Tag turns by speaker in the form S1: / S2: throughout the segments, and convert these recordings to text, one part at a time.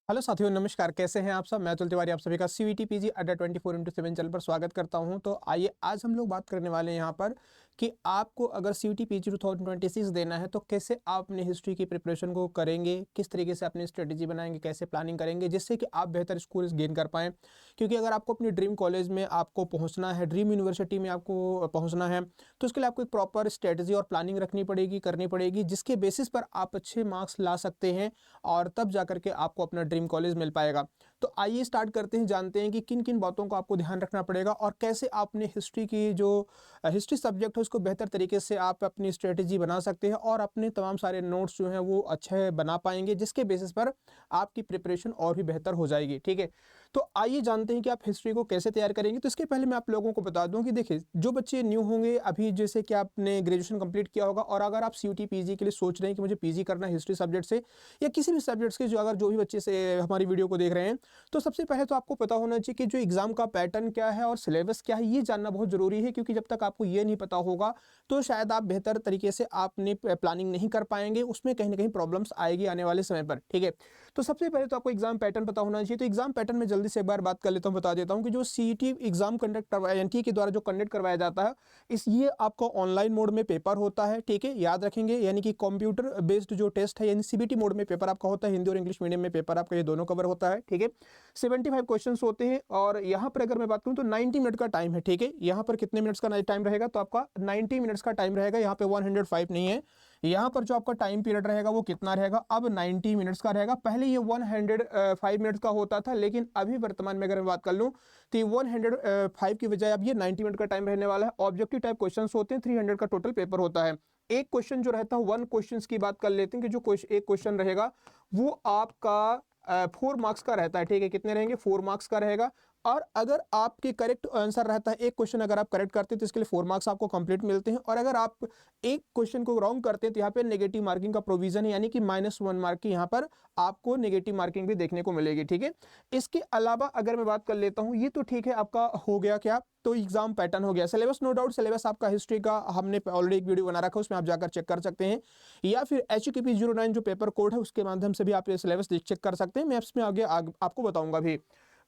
S1: Hello साथियों, नमस्कार। कैसे हैं आप सब? मैं अतुल तिवारी आप सभी का सीवीटी पीजी अड्डा 24/7 चैनल पर स्वागत करता हूं। तो आइए आज हम लोग बात करने वाले हैं यहाँ पर कि आपको अगर सीवीटी पीजी 2026 देना है तो कैसे आप अपनी हिस्ट्री की प्रिपरेशन को करेंगे, किस तरीके से अपनी स्ट्रेटेजी बनाएंगे, कैसे प्लानिंग करेंगे जिससे कि आप बेहतर स्कोर गेन कर पाएँ। क्योंकि अगर आपको अपनी ड्रीम कॉलेज में आपको पहुँचना है, ड्रीम यूनिवर्सिटी में आपको पहुँचना है, तो उसके लिए आपको एक प्रॉपर स्ट्रेटेजी और प्लानिंग रखनी पड़ेगी, करनी पड़ेगी, जिसके बेसिस पर आप अच्छे मार्क्स ला सकते हैं और तब जा करके आपको अपना ड्रीम कॉलेज मिल पाएगा। तो आइए स्टार्ट करते हैं, जानते हैं कि किन किन बातों को आपको ध्यान रखना पड़ेगा और कैसे आप अपने हिस्ट्री की जो हिस्ट्री सब्जेक्ट है उसको बेहतर तरीके से आप अपनी स्ट्रेटेजी बना सकते हैं और अपने तमाम सारे नोट्स जो हैं वो अच्छे बना पाएंगे, जिसके बेसिस पर आपकी प्रिपरेशन और भी बेहतर हो जाएगी। ठीक है, तो आइए जानते हैं कि आप हिस्ट्री को कैसे तैयार करेंगे। तो इसके पहले मैं आप लोगों को बता दूं कि देखिए, जो बच्चे न्यू होंगे अभी, जैसे कि आपने ग्रेजुएशन कंप्लीट किया होगा और अगर आप सीयूटी पीजी के लिए सोच रहे हैं कि मुझे पीजी करना है हिस्ट्री सब्जेक्ट से या किसी भी सब्जेक्ट्स के, जो भी बच्चे से हमारी वीडियो को देख रहे हैं, तो सबसे पहले तो आपको पता होना चाहिए कि जो एग्जाम का पैटर्न क्या है और सिलेबस क्या है, ये जानना बहुत जरूरी है। क्योंकि जब तक आपको ये नहीं पता होगा तो शायद आप बेहतर तरीके से आपने प्लानिंग नहीं कर पाएंगे, उसमें कहीं ना कहीं प्रॉब्लम्स आएगी आने वाले समय पर। ठीक है, तो सबसे पहले तो आपको एग्जाम पैटर्न पता होना चाहिए। तो एग्जाम पैटर्न में जल्दी से एक बार बात कर लेता हूँ, बता देता हूँ कि जो सीईटी एग्जाम कंडक्ट करवाया, एनटीए के द्वारा जो कंडक्ट करवाया जाता है, ये आपका ऑनलाइन मोड में पेपर होता है। ठीक है, याद रखेंगे, यानी कि कंप्यूटर बेस्ड जो टेस्ट है, यानी सीबीटी मोड में पेपर आपका होता है। हिंदी और इंग्लिश मीडियम में पेपर आपका ये दोनों कवर होता है। ठीक है, 75 क्वेश्चंस होते हैं और यहाँ पर अगर मैं बात करूँ तो 90 मिनट का टाइम है। ठीक है, यहाँ पर कितने मिनट्स का टाइम रहेगा? तो आपका 90 मिनट्स का टाइम रहेगा। यहाँ पे 105 नहीं है। यहाँ पर जो आपका टाइम पीरियड रहेगा वो कितना रहेगा? अब 90 मिनट्स का रहेगा। पहले ये 105 मिनट्स का होता था, लेकिन अभी वर्तमान में अगर मैं बात कर लूँ तो ये 105 की बजाय अब ये 90 मिनट का टाइम रहने वाला है। ऑब्जेक्टिव टाइप क्वेश्चन होते हैं, 300 का टोटल पेपर होता है। एक क्वेश्चन जो रहता है, वन क्वेश्चन की बात कर लेते हैं कि जो एक क्वेश्चन रहेगा वो आपका 4 मार्क्स का रहता है। ठीक है, कितने रहेंगे? 4 मार्क्स का रहेगा। और अगर आपके करेक्ट आंसर रहता है, एक क्वेश्चन अगर आप करेक्ट करते हैं तो इसके लिए 4 मार्क्स आपको कंप्लीट मिलते हैं। और अगर आप एक क्वेश्चन को रॉन्ग करते हैं तो यहाँ पे नेगेटिव मार्किंग का प्रोविजन है, यानी कि -1 मार्क की यहाँ पर आपको नेगेटिव मार्किंग भी देखने को मिलेगी। ठीक है, इसके अलावा अगर मैं बात कर लेता हूँ, ये तो ठीक है, आपका हो गया क्या? तो एग्जाम पैटर्न हो गया। सिलेबस, नो डाउट सिलेबस आपका हिस्ट्री का हमने ऑलरेडी एक वीडियो बना रखा है, उसमें आप जाकर चेक कर सकते हैं, या फिर HQP09 जो पेपर कोड है उसके माध्यम से भी आप ये सिलेबस चेक कर सकते हैं। मैं इसमें आगे आपको बताऊंगा भी।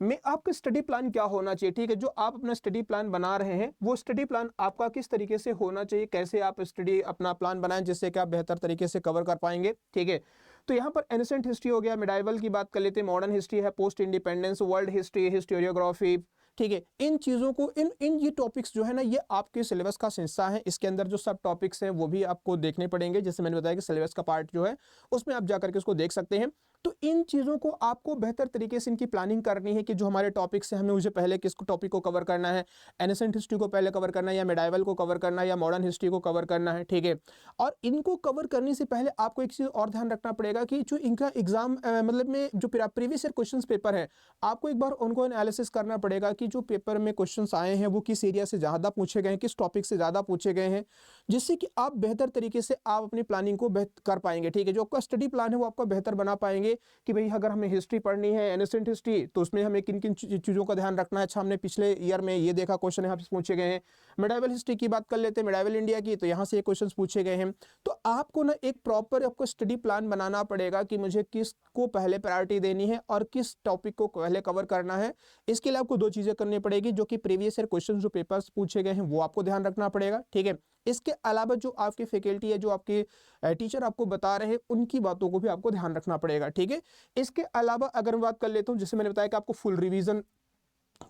S1: मैं आपका स्टडी प्लान क्या होना चाहिए? ठीक है, जो आप अपना स्टडी प्लान बना रहे हैं वो स्टडी प्लान आपका किस तरीके से होना चाहिए, कैसे आप स्टडी अपना प्लान बनाएं जिससे कि आप बेहतर तरीके से कवर कर पाएंगे। ठीक है, तो यहाँ पर एंशिएंट हिस्ट्री हो गया, मिडाइवल की बात कर लेते हैं, मॉडर्न हिस्ट्री है, post independence, world history, historiography. ठीक है, इन चीज़ों को, इन ये टॉपिक्स जो है ना, ये आपके सिलेबस का हिस्सा है। इसके अंदर जो सब टॉपिक्स हैं वो भी आपको देखने पड़ेंगे। जैसे मैंने बताया कि सिलेबस का पार्ट जो है उसमें आप जाकर के उसको देख सकते हैं। तो इन चीज़ों को आपको बेहतर तरीके से इनकी प्लानिंग करनी है कि जो हमारे टॉपिक्स हैं, हमें मुझे पहले किस टॉपिक को कवर करना है, एंशिएंट हिस्ट्री को पहले कवर करना है, या मिडाइवल को कवर करना है, या मॉडर्न हिस्ट्री को कवर करना है। ठीक है, और इनको कवर करने से पहले आपको एक चीज़ और ध्यान रखना पड़ेगा कि जो इनका एग्जाम मतलब में जो प्रीवियस ईयर क्वेश्चन पेपर है, आपको एक बार उनको एनालिसिस करना पड़ेगा कि जो पेपर में क्वेश्चन आए हैं वो किस एरिया से ज़्यादा पूछे गए हैं, किस टॉपिक से ज़्यादा पूछे गए हैं, जिससे कि आप बेहतर तरीके से आप अपनी प्लानिंग को कर पाएंगे। ठीक है, जो आपका स्टडी प्लान है वो आपका बेहतर बना पाएंगे कि भाई अगर हमें हिस्ट्री पढ़नी है, एंशिएंट हिस्ट्री, तो उसमें हमें किन किन चीज़ों का ध्यान रखना है। अच्छा, हमने पिछले ईयर में ये देखा क्वेश्चन यहाँ से पूछे गए हैं। मिडाइवल हिस्ट्री की बात कर लेते हैं, मिडाइवल इंडिया की, तो यहाँ से ये क्वेश्चन पूछे गए हैं। तो आपको ना एक प्रॉपर आपको स्टडी प्लान बनाना पड़ेगा कि मुझे किसको पहले प्रायोरिटी देनी है और किस टॉपिक को पहले कवर करना है। इसके लिए आपको 2 चीज़ें करनी पड़ेगी, जो कि प्रीवियस ईयर क्वेश्चन जो पेपर्स पूछे गए हैं वो आपको ध्यान रखना पड़ेगा। ठीक है, इसके अलावा जो आपकी फैकल्टी है, जो आपके टीचर आपको बता रहे हैं, उनकी बातों को भी आपको ध्यान रखना पड़ेगा। ठीक है, इसके अलावा अगर मैं बात कर लेता हूँ, जैसे मैंने बताया कि आपको full revision,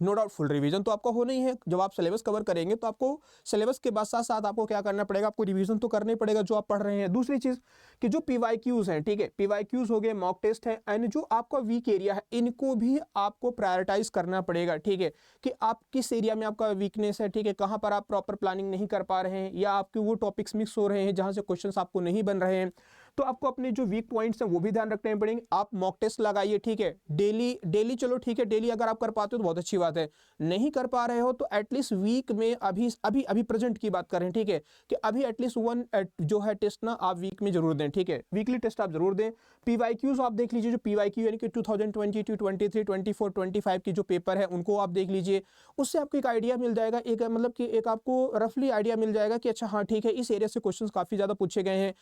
S1: no doubt full revision तो आपका होना ही है। जब आप सिलेबस कवर करेंगे तो आपको सिलेबस के बाद साथ साथ आपको क्या करना पड़ेगा? आपको रिवीजन तो करना ही पड़ेगा जो आप पढ़ रहे हैं। दूसरी चीज कि जो पीवाईक्यूज हैं, ठीक है, पीवाईक्यूज हो गए, मॉक टेस्ट है, एंड जो आपका वीक एरिया है, इनको भी आपको प्रायोरिटाइज करना पड़ेगा। ठीक है, कि आप किस एरिया में आपका वीकनेस है, ठीक है, कहां पर आप प्रॉपर प्लानिंग नहीं कर पा रहे हैं, या आपके वो टॉपिक्स मिक्स हो रहे हैं जहां से क्वेश्चन आपको नहीं बन रहे हैं, तो आपको अपने जो वीक पॉइंट्स हैं वो भी ध्यान रखने पड़ेंगे। आप मॉक टेस्ट लगाइए। ठीक है, डेली चलो ठीक है, डेली अगर आप कर पाते हो तो बहुत अच्छी बात है। नहीं कर पा रहे हो तो एटलीस्ट वीक में अभी अभी अभी प्रेजेंट की बात करें, ठीक है, कि अभी एटलीस्ट 1 जो है टेस्ट ना आप वीक में जरूर दें। ठीक है, वीकली टेस्ट आप जरूर दें। पीवाईक्यूज आप देख लीजिए, जो पीवाईक्यू यानी कि 2022, 23, 24, 25 की जो पेपर है उनको आप देख लीजिए। उससे आपको एक आइडिया मिल जाएगा, एक मतलब कि एक आपको रफली आइडिया मिल जाएगा कि अच्छा हाँ ठीक है, इस एरिया से क्वेश्चन काफी ज्यादा पूछे गए हैं,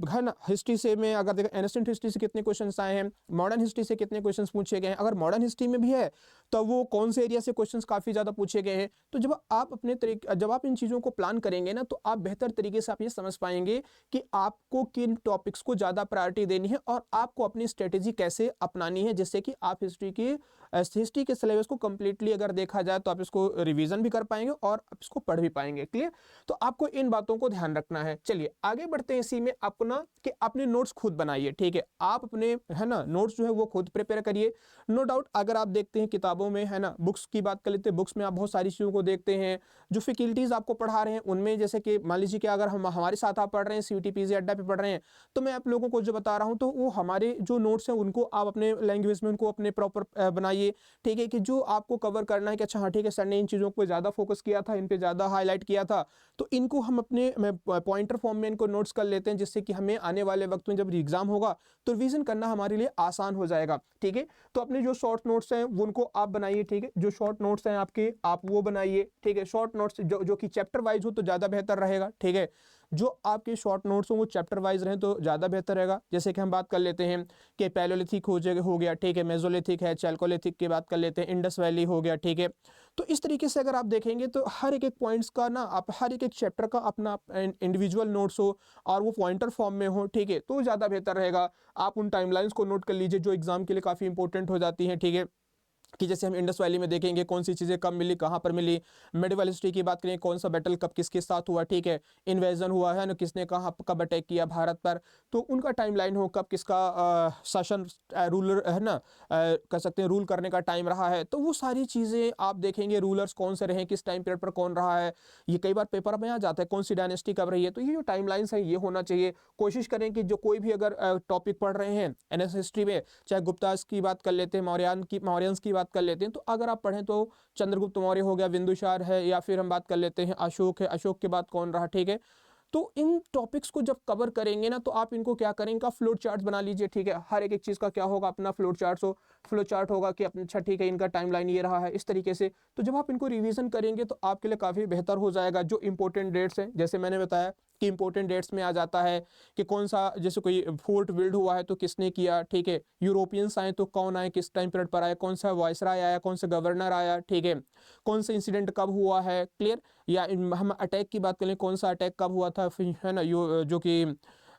S1: है ना। ना, हिस्ट्री से में अगर देखें एंशिएंट हिस्ट्री से कितने क्वेश्चंस आए हैं, मॉडर्न हिस्ट्री से कितने क्वेश्चंस पूछे गए हैं, अगर मॉडर्न हिस्ट्री में भी है तो वो कौन से एरिया से क्वेश्चंस काफ़ी ज़्यादा पूछे गए हैं। तो जब आप इन चीज़ों को प्लान करेंगे ना, तो आप बेहतर तरीके से आप ये समझ पाएंगे कि आपको किन टॉपिक्स को ज़्यादा प्रायोरिटी देनी है और आपको अपनी स्ट्रेटेजी कैसे अपनानी है, जिससे कि आप हिस्ट्री के सिलेबस को कंप्लीटली अगर देखा जाए तो आप इसको रिवीजन भी कर पाएंगे और आप इसको पढ़ भी पाएंगे। क्लियर? तो आपको इन बातों को ध्यान रखना है। चलिए आगे बढ़ते हैं इसी में अपना कि अपने नोट्स खुद बनाइए। ठीक है, आप अपने है ना नोट्स जो है वो खुद प्रिपेयर करिए। नो डाउट अगर आप देखते हैं किताबों में है ना, बुक्स की बात कर लेते हैं, बुक्स में आप बहुत सारी चीज़ों को देखते हैं जो फैकल्टीज आपको पढ़ा रहे हैं उनमें, जैसे कि मान लीजिए कि अगर हम हमारे साथ आप पढ़ रहे हैं, सीयूटी पीजी अड्डा पे पढ़ रहे हैं, तो मैं आप लोगों को जो बता रहा हूं तो वो हमारे जो नोट्स हैं उनको आप अपने लैंग्वेज में उनको अपने प्रॉपर बनाइए। ठीक है, कि जो आपको कवर करना है कि अच्छा हाँ ठीक है सर ने इन चीज़ों को ज़्यादा फोकस किया था, इन पे ज़्यादा हाईलाइट किया था, तो इनको हम अपने पॉइंटर फॉर्म में इनको नोट्स कर लेते हैं, जिससे कि हमें आने वाले वक्त में जब एग्जाम होगा तो रिवीजन करना हमारे लिए आसान हो जाएगा। ठीक है, तो अपने जो शॉर्ट नोट्स हैं वो उनको आप बनाइए। ठीक है, जो शॉर्ट नोट्स हैं आपके आप वो बनाइए। ठीक है, शॉर्ट नोट्स जो कि चैप्टर वाइज हो तो ज़्यादा बेहतर रहेगा। ठीक है, जो आपके शॉर्ट नोट्स हों वो चैप्टर वाइज रहें तो ज़्यादा बेहतर रहेगा। जैसे कि हम बात कर लेते हैं कि पैलोलिथिक हो गया, ठीक है, मेसोलिथिक है, चैल्कोलिथिक की बात कर लेते हैं, इंडस वैली हो गया। ठीक है, तो इस तरीके से अगर आप देखेंगे तो हर एक पॉइंट्स का ना, आप हर एक चैप्टर का अपना इंडिविजुअल नोट्स हो और वो पॉइंटर फॉर्म में हो। ठीक है, तो ज़्यादा बेहतर रहेगा। आप उन टाइमलाइंस को नोट कर लीजिए जो एग्जाम के लिए काफ़ी इंपॉर्टेंट हो जाती हैं। ठीक है, कि जैसे हम इंडस वैली में देखेंगे कौन सी चीज़ें कब मिली, कहाँ पर मिली। मिडिवल हिस्ट्री की बात करें, कौन सा बैटल कब किसके साथ हुआ। ठीक है, इन्वेजन हुआ है ना, किसने कहाँ कब अटैक किया भारत पर, तो उनका टाइमलाइन हो, कब किसका शासन रूलर है ना कह सकते हैं रूल करने का टाइम रहा है, तो वो सारी चीज़ें आप देखेंगे, रूलर्स कौन से रहे, किस टाइम पीरियड पर कौन रहा है, ये कई बार पेपर में आ जाता है कौन सी डायनेस्टी कब रही है। तो ये जो टाइमलाइंस है ये होना चाहिए। कोशिश करें कि जो कोई भी अगर टॉपिक पढ़ रहे हैं एनएस हिस्ट्री में, चाहे गुप्तास की बात कर लेते हैं, मौर्यंस की बात कर लेते हैं, तो अगर आप पढ़ें तो चंद्रगुप्त मौर्य हो गया, बिंदुसार है, या फिर हम बात कर लेते हैं अशोक है, अशोक के बाद कौन रहा। ठीक है, तो इन टॉपिक्स को जब कवर करेंगे ना, तो आप इनको क्या करें, इनका फ्लो चार्ट बना लीजिए। ठीक है, हर एक चीज़ का क्या होगा, अपना फ्लो चार्ट होगा कि अच्छा ठीक है इनका टाइमलाइन ये रहा है, इस तरीके से। तो जब आप इनको रिवीजन करेंगे तो आपके लिए काफ़ी बेहतर हो जाएगा। जो इंपॉर्टेंट डेट्स हैं, जैसे मैंने बताया कि इंपॉर्टेंट डेट्स में आ जाता है कि कौन सा, जैसे कोई फोर्ट बिल्ड हुआ है तो किसने किया। ठीक है, यूरोपियंस आए तो कौन आए, किस टाइम पीरियड पर आए, कौन सा वायसराय आया, कौन सा गवर्नर आया। ठीक है, कौन सा इंसिडेंट कब हुआ है। क्लियर? या हम अटैक की बात करें, कौन सा अटैक कब हुआ था, है ना, जो कि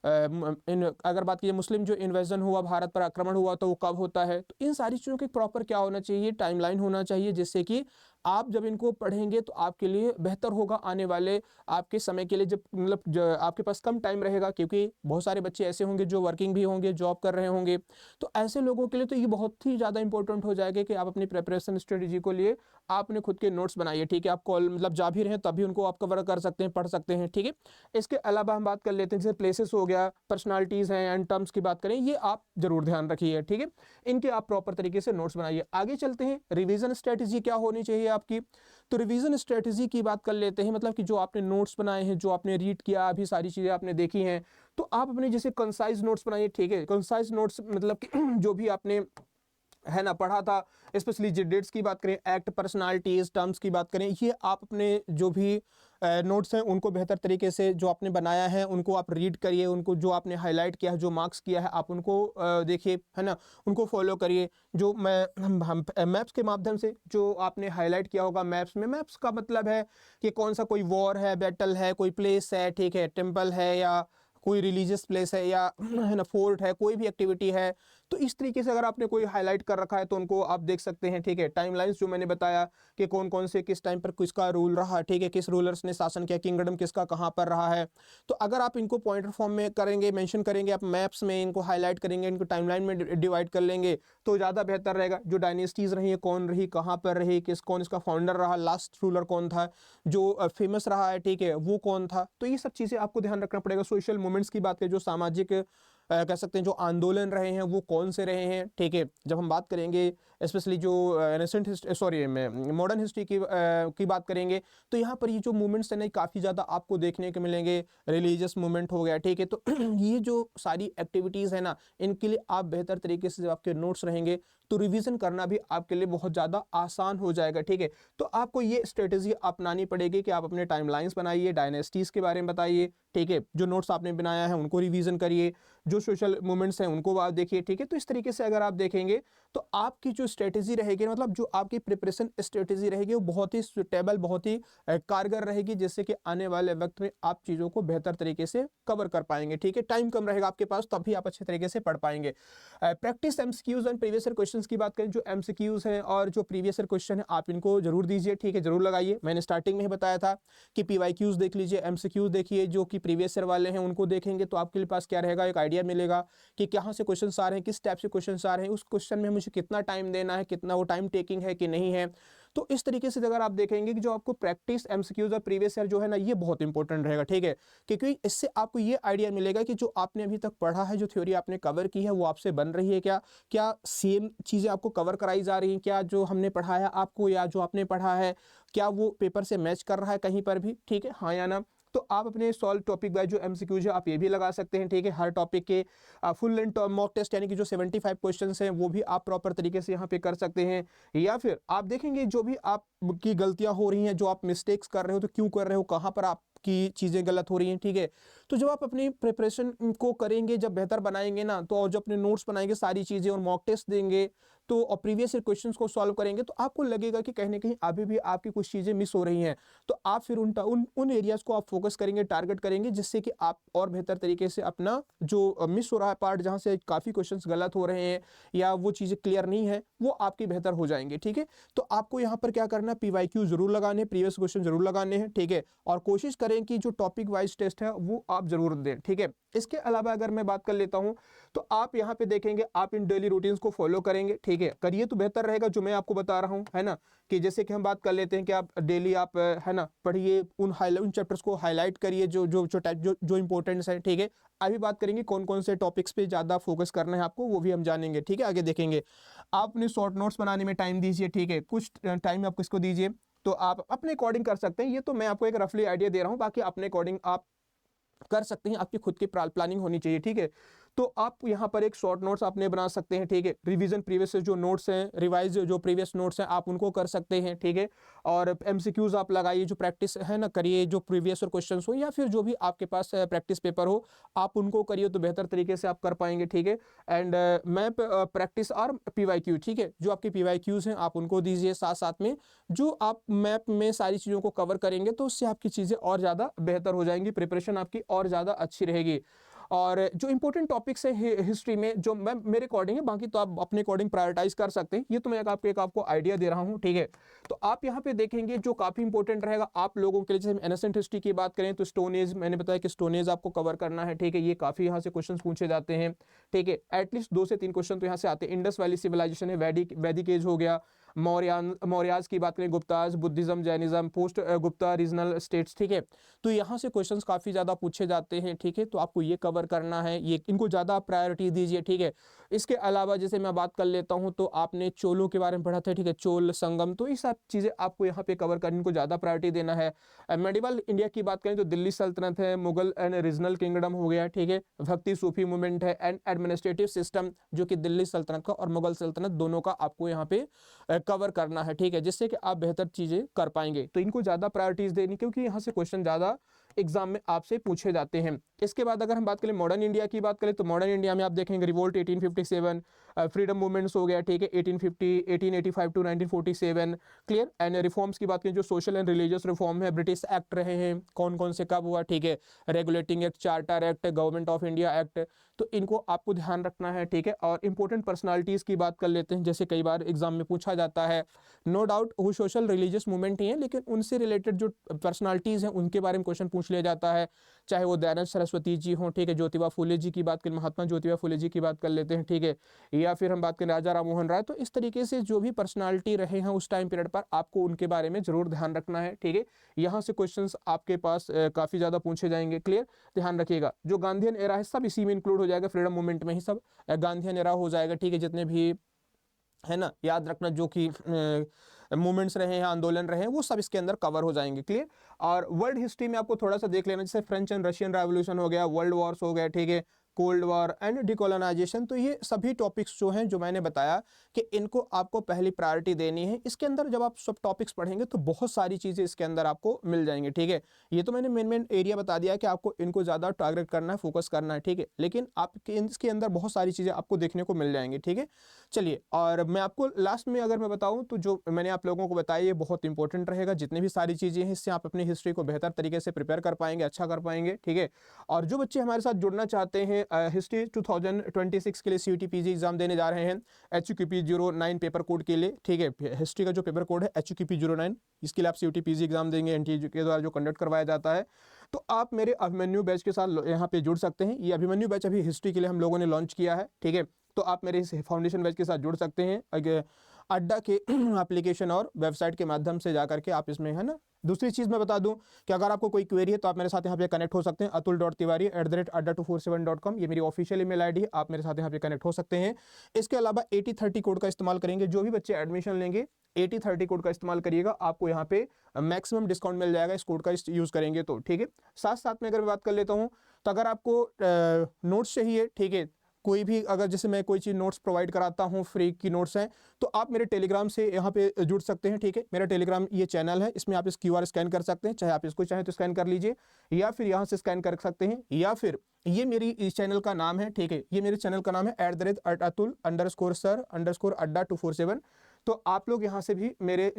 S1: अगर बात कीजिए मुस्लिम जो इन्वेजन हुआ, भारत पर आक्रमण हुआ, तो वो कब होता है। तो इन सारी चीज़ों के प्रॉपर क्या होना चाहिए, टाइमलाइन होना चाहिए, जिससे कि आप जब इनको पढ़ेंगे तो आपके लिए बेहतर होगा आने वाले आपके समय के लिए, जब मतलब आपके पास कम टाइम रहेगा, क्योंकि बहुत सारे बच्चे ऐसे होंगे जो वर्किंग भी होंगे, जॉब कर रहे होंगे। तो ऐसे लोगों के लिए तो ये बहुत ही ज़्यादा इंपॉर्टेंट हो जाएगा कि आप अपनी प्रिपरेशन स्ट्रेटेजी को लिए आपने खुद के नोट्स बनाइए। ठीक है, आप कॉल मतलब जा भी रहे हैं तभी उनको आप कवर कर सकते हैं, पढ़ सकते हैं। ठीक है, इसके अलावा हम बात कर लेते हैं जैसे प्लेसेस हो गया, पर्सनालिटीज़ हैं एंड टर्म्स की बात करें, ये आप जरूर ध्यान रखिए। ठीक है, इनके आप प्रॉपर तरीके से नोट्स बनाइए। आगे चलते हैं, रिवीजन स्ट्रेटेजी क्या होनी चाहिए आपकी। तो रिवीजन स्ट्रेटेजी की बात कर लेते हैं, मतलब कि जो आपने नोट्स बनाए हैं, जो आपने रीड किया, अभी सारी चीज़ें आपने देखी हैं, तो आप अपने जैसे कंसाइज नोट्स बनाइए। ठीक है, कंसाइज नोट्स मतलब कि जो भी आपने है ना पढ़ा था, स्पेशली जो डेट्स की बात करें, एक्ट, पर्सनालिटीज, टर्म्स की बात करें, ये आप अपने जो भी नोट्स हैं उनको बेहतर तरीके से जो आपने बनाया है उनको आप रीड करिए, उनको जो आपने हाईलाइट किया है, जो मार्क्स किया है, आप उनको देखिए, है ना, उनको फॉलो करिए। जो हम मैप्स के माध्यम से जो आपने हाईलाइट किया होगा, मैप्स का मतलब है कि कौन सा कोई वॉर है, बैटल है, कोई प्लेस है, ठीक है, टेम्पल है, या कोई रिलीजियस प्लेस है, या है ना फोर्ट है, कोई भी एक्टिविटी है, तो इस तरीके से अगर आपने कोई हाईलाइट कर रखा है तो उनको आप देख सकते हैं। ठीक है, टाइमलाइंस जो मैंने बताया कि कौन कौन से किस टाइम पर किसका रूल रहा, ठीक है, किस रूलर्स ने शासन किया, किंगडम किसका कहाँ पर रहा है। तो अगर आप इनको पॉइंटर फॉर्म में करेंगे, मेंशन करेंगे, आप मैप्स में इनको हाईलाइट करेंगे, इनको टाइमलाइन में डिवाइड कर लेंगे, तो ज़्यादा बेहतर रहेगा। जो डायनेस्टीज़ रही है, कौन रही, कहाँ पर रही, कौन इसका फाउंडर रहा, लास्ट रूलर कौन था, जो फेमस रहा है, ठीक है, वो कौन था। तो ये सब चीज़ें आपको ध्यान रखना पड़ेगा। सोशल मूवमेंट्स की बात करें, जो सामाजिक कह सकते हैं जो आंदोलन रहे हैं वो कौन से रहे हैं। ठीक है, जब हम बात करेंगे स्पेशली जो ancient history, sorry modern history की बात करेंगे, तो यहाँ पर ये जो मूवमेंट्स हैं ना काफ़ी ज़्यादा आपको देखने को मिलेंगे। रिलीजियस मूवमेंट हो गया, ठीक है, तो ये जो सारी एक्टिविटीज़ है ना, इनके लिए आप बेहतर तरीके से जब आपके नोट्स रहेंगे तो रिवीजन करना भी आपके लिए बहुत ज़्यादा आसान हो जाएगा, ठीक है। तो आपको ये स्ट्रेटेजी अपनानी पड़ेगी कि आप अपने टाइमलाइंस बनाइए, डायनेस्टीज़ के बारे में बताइए, ठीक है। जो नोट्स आपने बनाया है उनको रिवीजन करिए, जो सोशल मूवमेंट्स हैं उनको आप देखिए, ठीक है। तो इस तरीके से अगर आप देखेंगे तो आपकी जो स्ट्रेटेजी रहेगी, मतलब जो आपकी प्रिपरेशन स्ट्रेटेजी रहेगी, वो बहुत ही सुटेबल, बहुत ही कारगर रहेगी, जिससे कि आने वाले वक्त में आप चीज़ों को बेहतर तरीके से कवर कर पाएंगे, ठीक है। टाइम कम रहेगा आपके पास, तब भी आप अच्छे तरीके से पढ़ पाएंगे। Practice MCQs and previous year questions की बात करें, जो एमसीक्यूज हैं और जो प्रीवियस ईयर क्वेश्चन है आप इनको जरूर दीजिए, ठीक है, जरूर लगाइए। मैंने स्टार्टिंग में ही बताया था कि पीवाईक्यूज देख लीजिए, एमसीक्यूज देखिए, जो कि प्रीवियस ईयर वाले हैं उनको देखेंगे तो आपके पास क्या रहेगा, एक आइडिया मिलेगा कि कहाँ से क्वेश्चन आ रहे हैं, किस टाइप से क्वेश्चन आ रहे हैं, उस क्वेश्चन में मुझे कितना टाइम देना है, कितना वो टाइम टेकिंग है कि नहीं है। तो इस तरीके से अगर आप देखेंगे कि जो आपको प्रैक्टिस एमसीक्यूज और प्रीवियस ईयर जो है ना, ये बहुत इंपॉर्टेंट रहेगा, ठीक है। क्योंकि इससे आपको ये आइडिया मिलेगा कि जो आपने अभी तक पढ़ा है, जो थ्योरी आपने कवर की है, वो आपसे बन रही है क्या, क्या सेम चीज़ें आपको कवर कराई जा रही हैं, क्या जो हमने पढ़ाया आपको या जो आपने पढ़ा है, क्या वो पेपर से मैच कर रहा है कहीं पर भी, ठीक है, हाँ या ना। तो आप अपने सॉल्व टॉपिक वाइज जो एमसीक्यूज है आप ये भी लगा सकते हैं, ठीक है। हर टॉपिक के फुल लेंथ मॉक टेस्ट यानी कि जो 75 क्वेश्चंस हैं वो भी आप प्रॉपर तरीके से यहाँ पे कर सकते हैं। या फिर आप देखेंगे जो भी आपकी गलतियाँ हो रही हैं, जो आप मिस्टेक्स कर रहे हो, तो क्यों कर रहे हो, कहाँ पर आपकी चीज़ें गलत हो रही हैं, ठीक है। तो जब आप अपनी प्रिपरेशन को करेंगे, जब बेहतर बनाएंगे ना, तो और जो अपने नोट्स बनाएंगे सारी चीज़ें और मॉक टेस्ट देंगे, तो और प्रीवियस ईयर क्वेश्चंस को सॉल्व करेंगे, तो आपको लगेगा कि कहीं ना कहीं अभी भी आपकी कुछ चीज़ें मिस हो रही हैं। तो आप फिर उन एरियाज़ को आप फोकस करेंगे, टारगेट करेंगे, जिससे कि आप और बेहतर तरीके से अपना जो मिस हो रहा है पार्ट, जहाँ से काफ़ी क्वेश्चंस गलत हो रहे हैं या वो चीज़ें क्लियर नहीं है, वो आपकी बेहतर हो जाएंगे, ठीक है। तो आपको यहाँ पर क्या करना है, पीवाईक्यू जरूर लगाने, प्रीवियस क्वेश्चन जरूर लगाने हैं, ठीक है। और कोशिश करें कि जो टॉपिक वाइज टेस्ट है वो आप जरूर दें, ठीक है। इसके अलावा अगर मैं बात कर लेता हूं, तो आप यहाँ पे देखेंगे आप इन डेली रूटीन्स को फॉलो करेंगे, ठीक है, करिए तो बेहतर रहेगा, जो मैं आपको बता रहा हूँ, है ना। कि जैसे कि हम बात कर लेते हैं कि आप डेली आप है ना पढ़िए, उन चैप्टर्स को हाईलाइट करिए जो जो जो टाइप जो इंपॉर्टेंट्स है, ठीक है। अभी बात करेंगे कौन कौन से टॉपिक्स पे ज़्यादा फोकस करना है आपको, वो भी हम जानेंगे, ठीक है। आगे देखेंगे। आप अपने शॉर्ट नोट्स बनाने में टाइम दीजिए, ठीक है, कुछ टाइम आप किसको दीजिए, तो आप अपने अकॉर्डिंग कर सकते हैं। ये तो मैं आपको एक रफली आइडिया दे रहा हूँ, बाकी अपने अकॉर्डिंग आप कर सकते हैं, आपकी खुद की प्लानिंग होनी चाहिए, ठीक है। तो आप यहाँ पर एक शॉर्ट नोट्स आपने बना सकते हैं, ठीक है। रिवीजन प्रीवियस जो नोट्स हैं, रिवाइज जो प्रीवियस नोट्स हैं, आप उनको कर सकते हैं, ठीक है। और एमसीक्यूज आप लगाइए, जो प्रैक्टिस है ना करिए, जो प्रीवियस और क्वेश्चंस हो या फिर जो भी आपके पास प्रैक्टिस पेपर हो, आप उनको करिए, तो बेहतर तरीके से आप कर पाएंगे, ठीक है। एंड मैप प्रैक्टिस और पीवाईक्यू, ठीक है, जो आपके पीवाईक्यूज हैं आप उनको दीजिए साथ साथ में। जो आप मैप में सारी चीज़ों को कवर करेंगे तो उससे आपकी चीज़ें और ज़्यादा बेहतर हो जाएंगी, प्रिपरेशन आपकी और ज़्यादा अच्छी रहेगी। और जो इंपॉर्टेंट टॉपिक्स है हिस्ट्री में, जो मैं मेरे अकॉर्डिंग है, बाकी तो आप अपने अकॉर्डिंग प्रायोरिटाइज कर सकते हैं, ये तो मैं आपको आइडिया दे रहा हूँ, ठीक है। तो आप यहाँ पे देखेंगे जो काफ़ी इंपॉर्टेंट रहेगा आप लोगों के लिए, जैसे एनेसेंट हिस्ट्री की बात करें तो स्टोन एज, मैंने बताया कि स्टोन एज आपको कवर करना है, ठीक है। ये काफ़ी यहाँ से क्वेश्चन पूछे जाते हैं, ठीक है। एटलीस्ट 2 से 3 क्वेश्चन तो यहाँ से आते हैं। इंडस वैली सिविलाइजेशन है, वैदिक एज हो गया, मौर्याज की बात करें, Gupta's, Buddhism, Jainism, post Gupta regional states, ठीक है। तो यहाँ से क्वेश्चंस काफ़ी ज़्यादा पूछे जाते हैं, ठीक है। तो आपको ये कवर करना है, ये इनको ज़्यादा प्रायोरिटी दीजिए, ठीक है। इसके अलावा जैसे मैं बात कर लेता हूँ, तो आपने चोलों के बारे में पढ़ा था, ठीक है, चोल संगम, तो ये सब चीज़ें आपको यहाँ पे कवर करने को ज़्यादा प्रायोरिटी देना है। मेडिवल इंडिया की बात करें तो दिल्ली सल्तनत है, मुगल एंड रीजनल किंगडम हो गया, ठीक है, भक्ति सूफी मूवमेंट है, एंड एडमिनिस्ट्रेटिव सिस्टम, जो कि दिल्ली सल्तनत का और मुगल सल्तनत दोनों का आपको यहाँ पे कवर करना है, ठीक है, जिससे कि आप बेहतर चीज़ें कर पाएंगे। तो इनको ज़्यादा प्रायोरिटीज़ देनी, क्योंकि यहाँ से क्वेश्चन ज़्यादा एग्जाम में आपसे पूछे जाते हैं। इसके बाद अगर हम बात करें मॉडर्न इंडिया की बात करें, तो मॉडर्न इंडिया में आप देखेंगे रिवोल्ट 1857, फ्रीडम मूवमेंट्स हो गया, ठीक है, 1850 1885 टू 1947, क्लियर। एंड रिफॉर्म्स की बात करें, जो सोशल एंड रिलीजियस रिफॉर्म है, ब्रिटिश एक्ट रहे हैं, कौन कौन से कब हुआ, ठीक है, regulating act, charter act, government of India act, तो इनको आपको ध्यान रखना है, ठीक है। और इंपॉर्टेंट पर्सनालिटीज़ की बात कर लेते हैं, जैसे कई बार एग्जाम में पूछा जाता है, नो डाउट वो सोशल रिलीजियस मूवमेंट ही है, लेकिन उनसे रिलेटेड जो पर्सनालिटीज़ हैं उनके बारे में क्वेश्चन पूछ लिया जाता है, चाहे वो दयानंद सरस्वती जी हों, ठीक है, ज्योतिबा फुले जी की बात करें, महात्मा ज्योतिबा फुले जी की बात कर लेते हैं, ठीक है, या फिर हम बात करें राजा राम मोहन राय। तो इस तरीके से जो भी पर्सनालिटी रहे हैं उस टाइम पीरियड पर, आपको उनके बारे में जरूर ध्यान रखना है, ठीक है। यहाँ से क्वेश्चंस आपके पास काफ़ी ज़्यादा पूछे जाएंगे, क्लियर, ध्यान रखिएगा। जो गांधीयन एरा है सब इसी में इंक्लूड हो जाएगा, फ्रीडम मूवमेंट में ही सब गांधीयन एरा हो जाएगा, ठीक है, जितने भी है ना, याद रखना जो कि मूवमेंट्स रहे हैं, आंदोलन रहे हैं, वो सब इसके अंदर कवर हो जाएंगे, क्लियर। और वर्ल्ड हिस्ट्री में आपको थोड़ा सा देख लेना, जैसे फ्रेंच एंड रशियन रेवोल्यूशन हो गया, वर्ल्ड वॉर्स हो गया, ठीक है, कोल्ड वॉर एंड डिकोलोनाइजेशन। तो ये सभी टॉपिक्स जो हैं, जो मैंने बताया कि इनको आपको पहली प्रायोरिटी देनी है। इसके अंदर जब आप सब टॉपिक्स पढ़ेंगे तो बहुत सारी चीज़ें इसके अंदर आपको मिल जाएंगी, ठीक है। ये तो मैंने मेन एरिया बता दिया कि आपको इनको ज़्यादा टारगेट करना है, फोकस करना है, ठीक है। लेकिन आपके इसके अंदर बहुत सारी चीज़ें आपको देखने को मिल जाएंगी, ठीक है। चलिए, और मैं आपको लास्ट में अगर मैं बताऊं तो जो मैंने आप लोगों को बताया ये बहुत इंपॉर्टेंट रहेगा। जितनी भी सारी चीज़ें हैं, इससे आप अपनी हिस्ट्री को बेहतर तरीके से प्रिपेयर कर पाएंगे, अच्छा कर पाएंगे, ठीक है। और जो बच्चे हमारे साथ जुड़ना चाहते हैं हिस्ट्री 2026 के लिए CUET PG एग्जाम देने जा रहे हैं HQP 09 पेपर कोड के लिए, ठीक है। हिस्ट्री का जो पेपर कोड है HQP 09, इसके लिए आप CUET PG एग्जाम देंगे NTE के द्वारा जो कंडक्ट करवाया जाता है। तो आप मेरे अभिमन्यु बैच के साथ यहाँ पे जुड़ सकते हैं। ये अभिमन्यु बैच अभी हिस्ट्री के लिए हम लोगों ने लॉन्च किया है, ठीक है। तो आप मेरे इस फाउंडेशन बैच के साथ जुड़ सकते हैं अड्डा के एप्लीकेशन और वेबसाइट के माध्यम से जाकर के आप इसमें, है ना। दूसरी चीज़ मैं बता दूं कि अगर आपको कोई क्वेरी है तो आप मेरे साथ यहाँ पे कनेक्ट हो सकते हैं atul.tiwari@adda247.com, ये मेरी ऑफिशियल ईमेल आईडी है। आप मेरे साथ यहाँ पे कनेक्ट हो सकते हैं। इसके अलावा 8030 कोड का इस्तेमाल करेंगे। जो भी बच्चे एडमिशन लेंगे 8030 कोड का इस्तेमाल करिएगा, आपको यहाँ पे मैक्सिमम डिस्काउंट मिल जाएगा इस कोड का यूज़ करेंगे तो, ठीक है। साथ साथ में अगर मैं बात कर लेता हूँ तो अगर आपको नोट्स चाहिए, ठीक है, कोई भी अगर जैसे मैं कोई चीज़ नोट्स प्रोवाइड कराता हूँ, फ्री की नोट्स हैं, तो आप मेरे टेलीग्राम से यहाँ पे जुड़ सकते हैं, ठीक है। मेरा टेलीग्राम ये चैनल है, इसमें आप इस QR स्कैन कर सकते हैं, चाहे आप इसको चाहें तो स्कैन कर लीजिए, या फिर यहाँ से स्कैन कर सकते हैं, या फिर ये मेरी इस चैनल का नाम है, ठीक है। ये मेरे चैनल का नाम है @atul_sir_adda247। तो आप लोग यहाँ से भी मेरे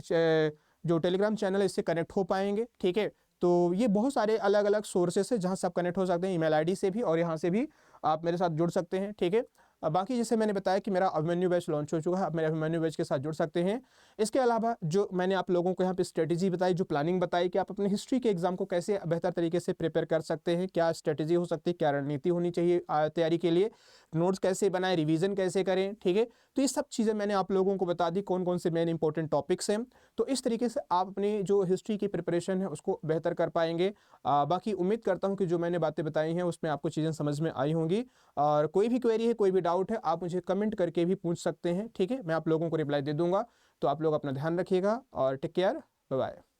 S1: जो टेलीग्राम चैनल है इससे कनेक्ट हो पाएंगे, ठीक है। तो ये बहुत सारे अलग अलग सोर्सेस है जहाँ से आप कनेक्ट हो सकते हैं, ईमेल आईडी से भी, और यहाँ से भी आप मेरे साथ जुड़ सकते हैं, ठीक है। बाकी जैसे मैंने बताया कि मेरा अभिमन्यु बैच लॉन्च हो चुका है, आप मेरे अभिमन्यु बैच के साथ जुड़ सकते हैं। इसके अलावा जो मैंने आप लोगों को यहाँ पे स्ट्रेटेजी बताई, जो प्लानिंग बताई कि आप अपने हिस्ट्री के एग्जाम को कैसे बेहतर तरीके से प्रिपेयर कर सकते हैं, क्या स्ट्रेटेजी हो सकती है, क्या रणनीति होनी चाहिए तैयारी के लिए, नोट्स कैसे बनाएं, रिवीजन कैसे करें, ठीक है। तो ये सब चीज़ें मैंने आप लोगों को बता दी, कौन कौन से मेन इंपॉर्टेंट टॉपिक्स हैं। तो इस तरीके से आप अपनी जो हिस्ट्री की प्रिपरेशन है उसको बेहतर कर पाएंगे। बाकी उम्मीद करता हूँ कि जो मैंने बातें बताई हैं उसमें आपको चीज़ें समझ में आई होंगी। और कोई भी क्वेरी है, कोई भी डाउट है, आप मुझे कमेंट करके भी पूछ सकते हैं, ठीक है। मैं आप लोगों को रिप्लाई दे दूंगा। तो आप लोग अपना ध्यान रखिएगा और टेक केयर, बाय बाय।